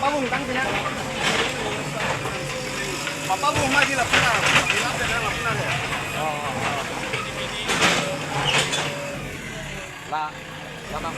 Papa Bung tang sini. Papa Bung mah di lapangan. Di lapangan ya. Lah, bang.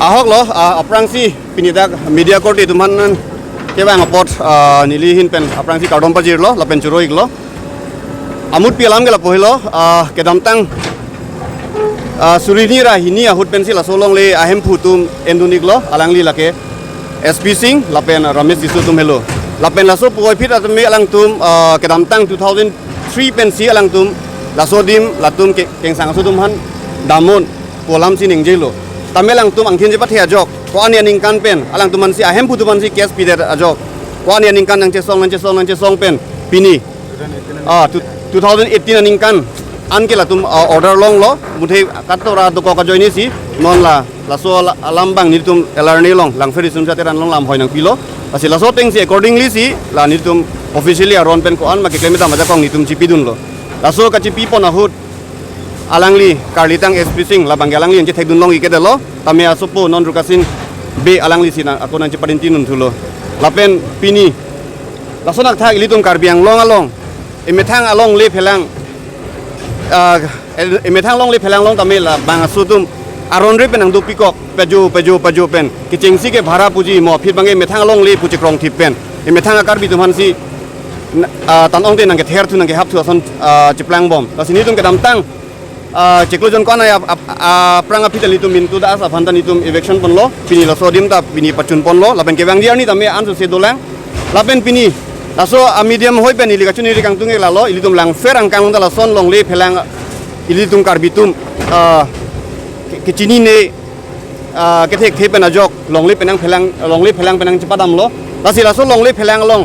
Ahok lo aprang si pinidak media court itu man keba ngapot nilihin pen aprang si kardom pajir lo lapen curoik lo amut pialam gela pohilo kedam tang surini rahini ahut pen si la solong le ahem putum endunik lo alang li lake SP Singh lapen ramesh disu tum helo lapen laso poi phit atme alang tum kedam tang 2003 pen si alang tum lasodim latum keng sang sudum han damon polam si ningjelo tamelang tum angkin jepat he ajok ko ania ningkan pen alang tuman si ahem putuman si kes pider ajok ko ania ningkan nang cesong pen pini 2018 ningkan anke la tum order long lo muthe katora to ko ka joini si non la so lambang ni tum elarni long lang feri sum sateran long lam hoi nang pilo asi la so teng si accordingly si la ni tum officially aron pen ko an ma ke klemeta ma jakong ni tum chipidun lo la so ka chipi pon ahut alangli karlitang SP Singh labang alangli yang cetek dunlong ikede lo tamia sopo non rukasin B alangli sina aku nan cepatin tinun tulo lapen pini lasonak thak ilitung karbiang long along emethang along le phelang emethang long le phelang long tamela bang asutum aron re penang du pikok pejo pen kicengsi ke bhara puji mo phit bange methang along le puji krong thip pen emethang karbi tuman si tanong te nang ke ther tu nang ke hap tu ason ciplang bom tasini tum ke damtang ceklo jon kona ya pranga pital itu mintu da asa fantan itu eviction pon lo pini la sodim ta pini pacun pon lo lapen kebang dia ni tame ansu se dolang lapen pini laso medium hoi pen ili kacun iri kang tunge la lo ili tum lang ferang kang da la son long le phelang ili tum karbitum kecini ne ketek thepen ajok long le penang phelang penang cepadam lo lasi laso long le phelang long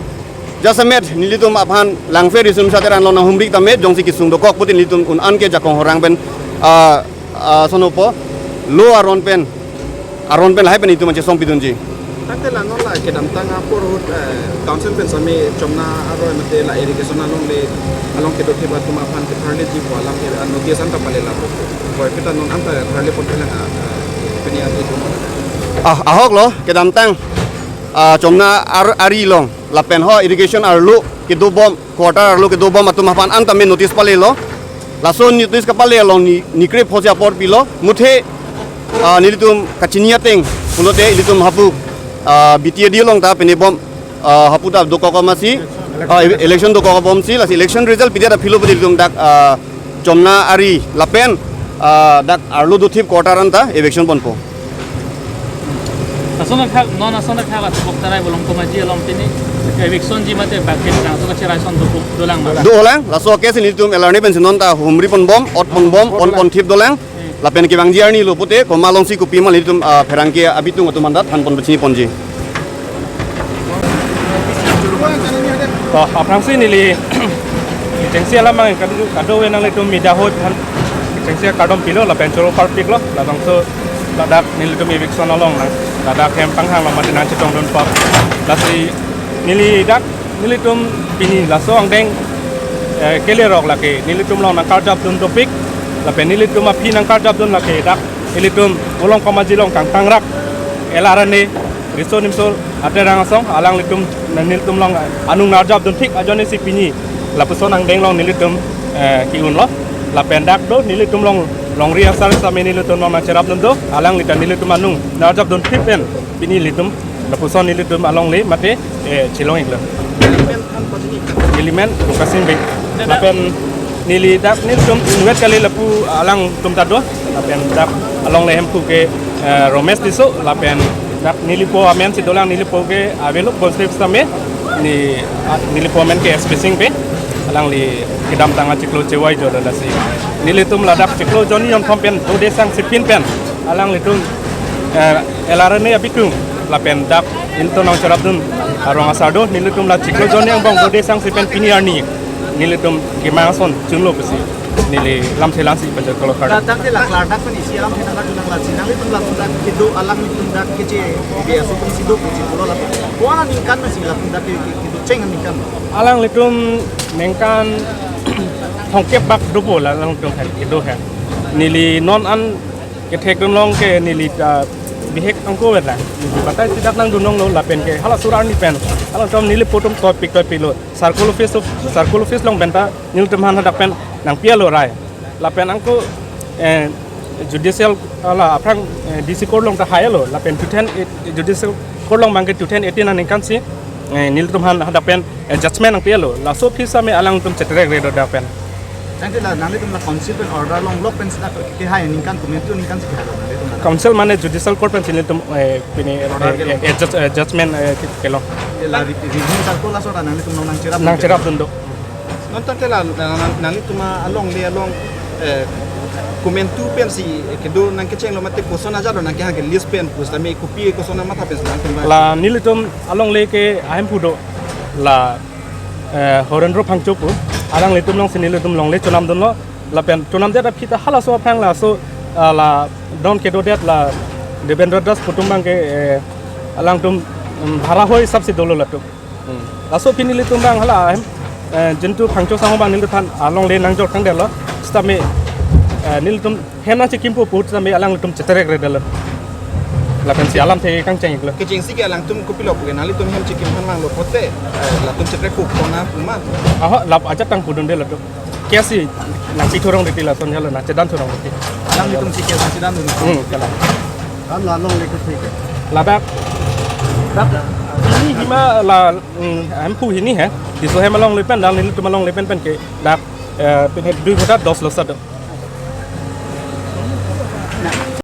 jasamet nilitum aphan langfe risum sateran long humrik tamet jongsi kisung dokok putin litum un anke jakong horang pen sonopo lo aron pen lai pen itu macam song pidunji takte la non la kedam tanga porut council pen sami chomna aro mate la irrigation along le along kedo theba tuma aphan katharle ji wala ke notice anta pale la boy pita non anta katharle pon pela penia itu ahok lo kedam tang chomna ari long lapen ho irrigation arlu ke do bom quarter arlu ke do bom atum aphan anta me notice pale lo lason notice ka pale long ni krep hoja por pilo muthe nilitum kachinia teng pulote ilitum hapu bitia dia long ta pene bom hapu ta do ko masi election do ko bom si las election result pidia philo pudi ilitum dak chomna ari lapen dak arlu do thip quarter anta election ponpo Asonok hak non asonok hak at buktaray Volongkom aji alom tini eviction ji mate bakit na so kachirai son dolang ma dolang laso kes ni tum elarni ben sinon ta humri pon bom ot pon bom on thip dolang lapen ke bang jiarni lo pute ko malong si kupi mal tum ferangke abitung atu mandat han pon bechini ponji to aprang si nili jengsi ala mang kado wenang le tum media hot han jengsi kadom pilo lapen choro parpik lo labang so dadak nili tum eviction along na dadak hempang hang lama dinan citong don pop lasi nili tum pini laso ang deng kele rok laki nili tum long nang karjap dun topik lapen nili tum api nang karjap dun laki dak nili tum Volongkom aji long kang tangrak elarane riso nimso ate rangasong alang litum nilitum long anung narjab dun thik ajone si pini la puson ang deng long nilitum kiun lo la pendak do nilitum long ria sar sami nilitum long cerap dun do alang litan nilitum anung narjab dun thik pen pini litum la puson nilitum along le mate chilong iklo element kasing be la pen nili dak nilitum wet kali lapu alang tum tado la pen dak along le hem ku ke romes diso la pen dak nilipo amen si dolang nilipo ke avelo bonstrip same ni nilipo amen ke spacing pe alang li kidam tanga ciklo cewai jo da si nilitum ladak ciklo joni yon kompen do desang sipin pen alang litum elarane abitung la pen dak into nang charap dun arong asado nilitum la ciklo joni yang bang do desang sipen piniarni nilitum kimason junglo pesi nili lam thelang si pajar kalau kar Datang ke laklar dak pun isi alam kita nak lat sinang itu lat dak kido alam itu dak kece biasa pun sido puji pulau lat kuana ningkan masih lat dak kido ceng ningkan alang litum nengkan hongkep bak dubo la lang tum kan kido kan nili non an ketek dun long ke nili bihek angko wetla batai tidak nang dunong lo la pen ke hala surar ni pen hala tom nili potom topik lo circle face long benta nil tum han hadak pen nang pia lo rai la pen angko judicial ala aphan DC court long ta haya lo la pen 210 judicial court long mangke 210 nan kan si nil tum han hadak pen judgment nang pia lo la so phisa me alang tum cetrek re do da pen nanti lah nanti tu nak council pen order long block pen sudah ke hai ningkan komentu ningkan sekali nanti tu council mane judicial court pen sinil tum pini judgment kelo la review circle lah soda nanti tu nang cerap dundo nonton telah nanti tu mah along komentu pen si kedo nang keceng lo mati kosona aja lo nang ke hang list pen pus tapi kopi kosona mata pen nang la nilitum along le ke ahem pudo la horendro phangchopu alang litum long sinilitum long le chonam don lo la pen chonam det phita hala so phang la so la don kedo det la devendra das putumbang ke alang tum hara hoi sabsi dolo la tu la so pinilitum bang hala ahem jentu phangcho sang bang nil than along le nang jor khang del lo stame nilitum hena chi kimpo put stame alang litum cheterek re del la pen si alam the kang cheng iklo kecing sih alang tum kopi lo bukan nali tum hem cikim han mang lo pote la tum cetrek ku kona puma aha lap aja tang pudun del lo kiasi nang si thorong reti la son halo na chedan thorong reti alang ni tum sikil sidan dun kala kan la long le ku thik la dak ini hima la am pu hini hai diso hem long le pen dal ni tum long le pen ke dak pen 2 hota 10 lo sad